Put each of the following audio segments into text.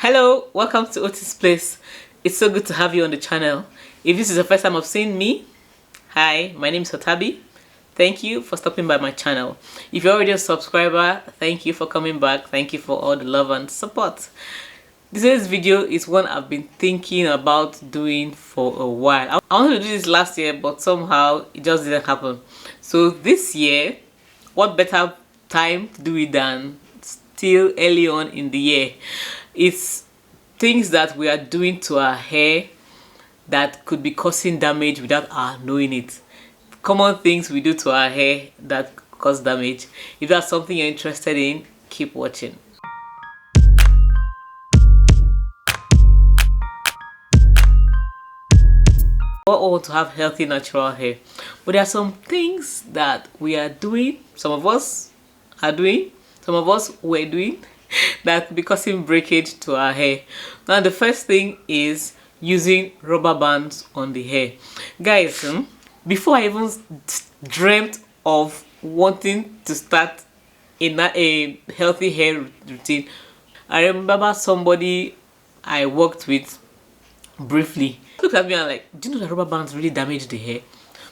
Hello, welcome to Otis Place. It's so good to have you on the channel. If this is the first time of seeing me, hi, my name is Otabi. Thank you for stopping by my channel. If you're already a subscriber, thank you for coming back. Thank you for all the love and support. Today's video is one I've been thinking about doing for a while. I wanted to do this last year, but somehow it just didn't happen. So this year, what better time to do it than still early on in the year? It's things that we are doing to our hair that could be causing damage without our knowing it. Common things we do to our hair that cause damage. If that's something you're interested in, keep watching. We all want to have healthy natural hair, but there are some things that we are doing, some of us are doing, some of us were doing, that could be causing breakage to our hair. Now the first thing is using rubber bands on the hair. Guys, before I even dreamt of wanting to start a healthy hair routine, I remember somebody I worked with briefly looked at me and like, do you know that rubber bands really damage the hair?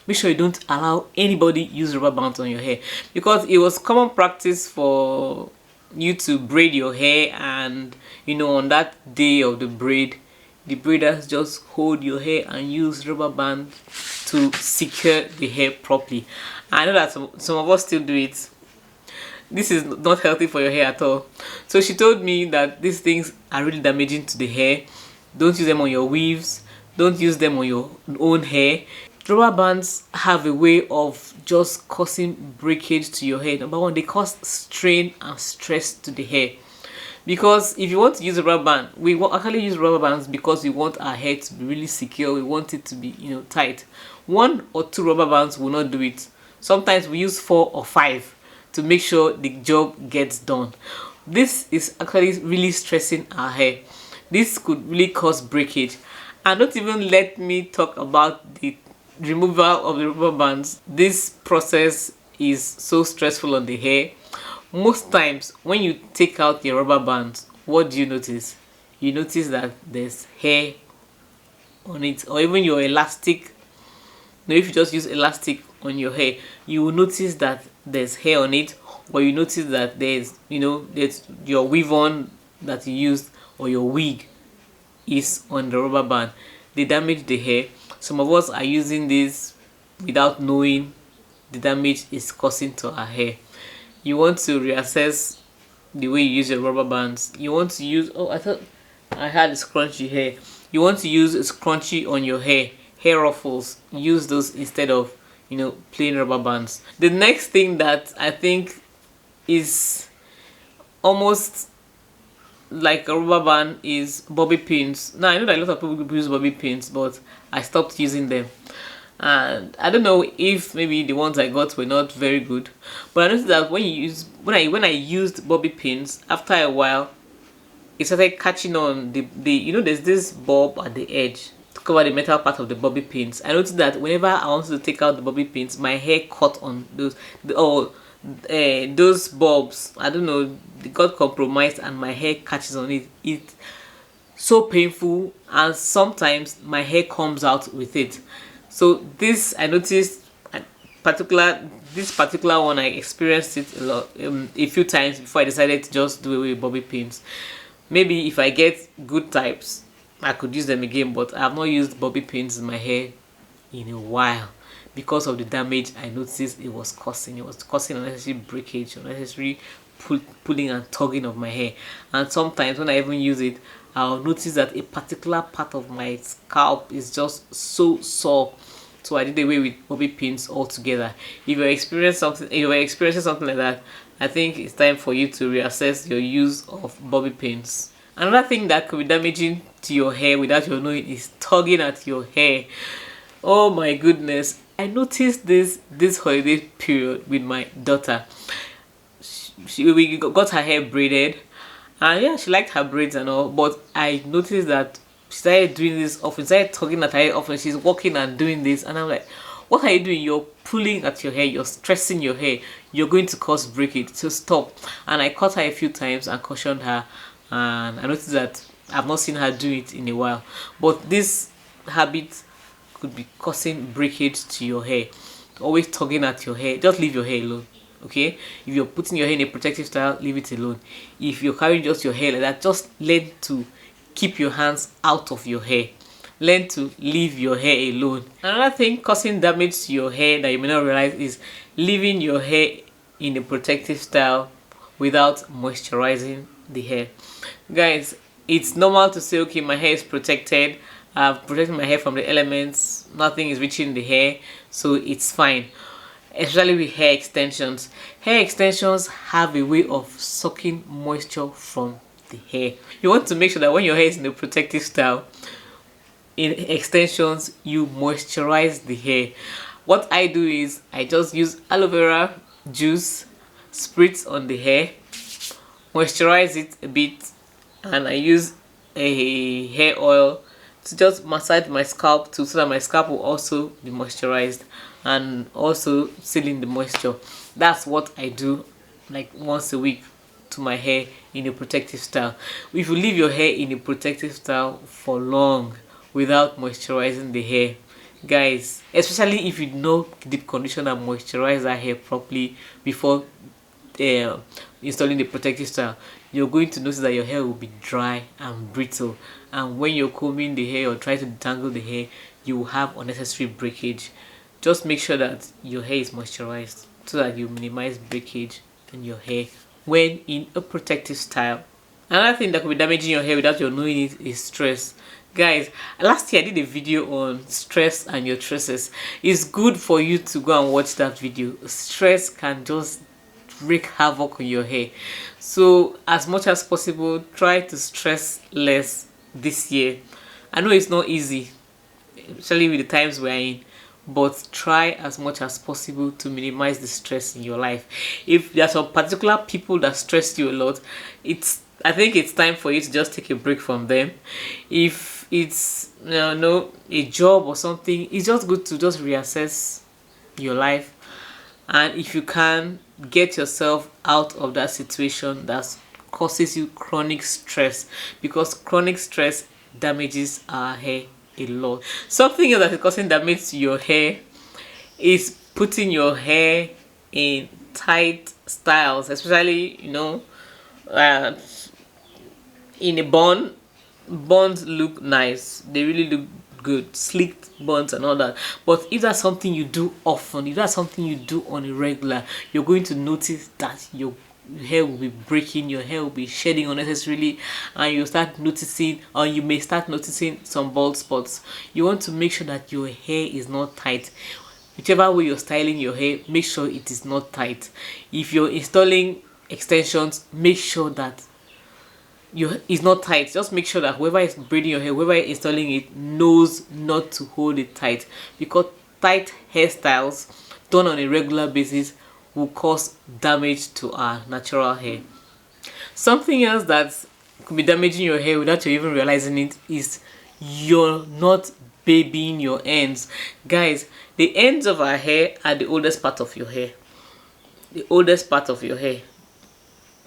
Make sure you don't allow anybody use rubber bands on your hair, because it was common practice for you to braid your hair, and you know, on that day of the braid, the braiders just hold your hair and use rubber band to secure the hair properly. I know that some of us still do it. This is not healthy for your hair at all. So she told me that these things are really damaging to the hair. Don't use them on your weaves, don't use them on your own hair. Rubber bands have a way of just causing breakage to your hair. Number one, they cause strain and stress to the hair. Because if you want to use a rubber band, we actually use rubber bands because we want our hair to be really secure. We want it to be, tight. 1 or 2 rubber bands will not do it. Sometimes we use 4 or 5 to make sure the job gets done. This is actually really stressing our hair. This could really cause breakage. And don't even let me talk about the removal of the rubber bands. This process is so stressful on the hair. Most times when you take out your rubber bands, what do you notice? You notice that there's hair on it, or even your elastic. Now, if you just use elastic on your hair, you will notice that there's hair on it, or you notice that there's your weave on that you used, or your wig is on the rubber band. They damage the hair. Some of us are using this without knowing the damage it's causing to our hair. You want to reassess the way you use your rubber bands. You want to use, I thought I had a scrunchy hair. You want to use a scrunchie on your hair ruffles. Use those instead of plain rubber bands. The next thing that I think is almost like a rubber band is bobby pins. Now I know that a lot of people use bobby pins, but I stopped using them. And I don't know if maybe the ones I got were not very good, but I noticed that when I used bobby pins, after a while it started catching on the there's this bulb at the edge to cover the metal part of the bobby pins. I noticed that whenever I wanted to take out the bobby pins, my hair caught on those bulbs. I don't know, they got compromised and my hair catches on it. It's so painful, and sometimes my hair comes out with it. So this, I noticed, this particular one, I experienced it a few times before I decided to just do away with bobby pins. Maybe if I get good types, I could use them again, but I have not used bobby pins in my hair in a while because of the damage I noticed it was causing. It was causing unnecessary breakage, unnecessary pulling and tugging of my hair. And sometimes when I even use it, I'll notice that a particular part of my scalp is just so sore. So I did away with bobby pins altogether. If you're experiencing something like that, I think it's time for you to reassess your use of bobby pins. Another thing that could be damaging to your hair without your knowing is tugging at your hair. Oh my goodness. I noticed this holiday period with my daughter. We got her hair braided, and yeah, she liked her braids and all, but I noticed that she started doing this often, started tugging at her hair often. She's walking and doing this, and I'm like, what are you doing? You're pulling at your hair, you're stressing your hair, you're going to cause breakage, so stop. And I caught her a few times and cautioned her, and I noticed that I've not seen her do it in a while. But this habit could be causing breakage to your hair. Always tugging at your hair. Just leave your hair alone. Okay, if you're putting your hair in a protective style, leave it alone. If you're carrying just your hair like that, just learn to keep your hands out of your hair. Learn to leave your hair alone. Another thing causing damage to your hair that you may not realize is leaving your hair in a protective style without moisturizing the hair. Guys, it's normal to say, okay, my hair is protected, I've protected my hair from the elements, nothing is reaching the hair, so it's fine. Especially with hair extensions. Hair extensions have a way of sucking moisture from the hair. You want to make sure that when your hair is in a protective style, in extensions, you moisturize the hair. What I do is I just use aloe vera juice, spritz on the hair, moisturize it a bit, and I use a hair oil to just massage my scalp too, so that my scalp will also be moisturized and also sealing the moisture. That's what I do like once a week to my hair in a protective style. If you leave your hair in a protective style for long without moisturizing the hair, guys, especially if you know deep condition and moisturize that hair properly before installing the protective style, you're going to notice that your hair will be dry and brittle, and when you're combing the hair or trying to detangle the hair, you will have unnecessary breakage. Just make sure that your hair is moisturized so that you minimize breakage in your hair when in a protective style. Another thing that could be damaging your hair without you knowing it is stress. Guys, last year I did a video on stress and your tresses. It's good for you to go and watch that video. Stress can just wreak havoc on your hair. So as much as possible, try to stress less this year. I know it's not easy, especially with the times we're in, but try as much as possible to minimize the stress in your life. If there are some particular people that stress you a lot, I think it's time for you to just take a break from them. If it's a job or something, it's just good to just reassess your life, and if you can, get yourself out of that situation that causes you chronic stress, because chronic stress damages our hair a lot. Something else that is causing damage to your hair is putting your hair in tight styles, especially in a bun. Buns look nice, they really look good, sleek buns and all that, but if that's something you do often, if that's something you do on a regular, you're going to notice that your hair will be breaking, your hair will be shedding unnecessarily, and you start noticing, or you may start noticing some bald spots. You want to make sure that your hair is not tight. Whichever way you're styling your hair, make sure it is not tight. If you're installing extensions, make sure that it's not tight. Just make sure that whoever is braiding your hair, whoever is installing it, knows not to hold it tight, because tight hairstyles done on a regular basis will cause damage to our natural hair. Something else that could be damaging your hair without you even realizing it is you're not babying your ends. Guys, the ends of our hair are the oldest part of your hair. The oldest part of your hair,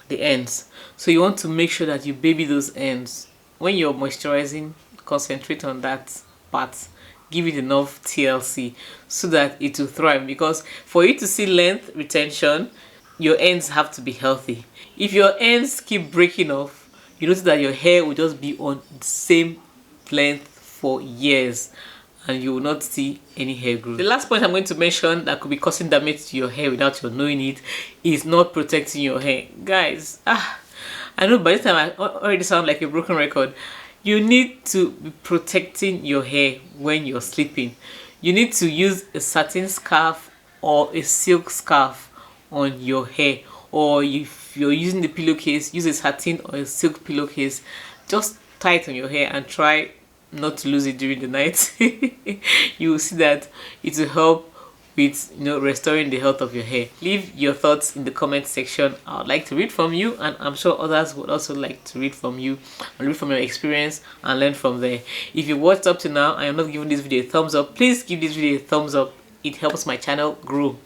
the ends. So you want to make sure that you baby those ends. When you're moisturizing, concentrate on that part. Give it enough TLC so that it will thrive, because for you to see length retention, your ends have to be healthy. If your ends keep breaking off, you notice that your hair will just be on the same length for years and you will not see any hair growth. The last point I'm going to mention that could be causing damage to your hair without you knowing it is not protecting your hair. Guys, I know by this time I already sound like a broken record. You need to be protecting your hair when you're sleeping. You need to use a satin scarf or a silk scarf on your hair, or if you're using the pillowcase, use a satin or a silk pillowcase. Just tie it on your hair and try not to lose it during the night. You will see that it will help with restoring the health of your hair. Leave your thoughts in the comment section. I would like to read from you, and I'm sure others would also like to read from you and read from your experience and learn from there. If you watched up to now and you're not giving this video a thumbs up, please give this video a thumbs up. It helps my channel grow.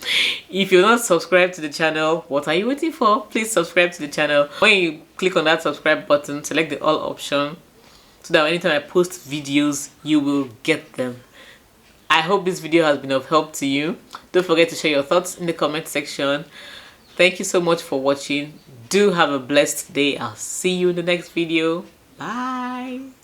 If you're not subscribed to the channel, what are you waiting for? Please subscribe to the channel. When you click on that subscribe button, select the all option. so that anytime I post videos, you will get them. I hope this video has been of help to you. Don't forget to share your thoughts in the comment section. Thank you so much for watching. Do have a blessed day. I'll see you in the next video. Bye.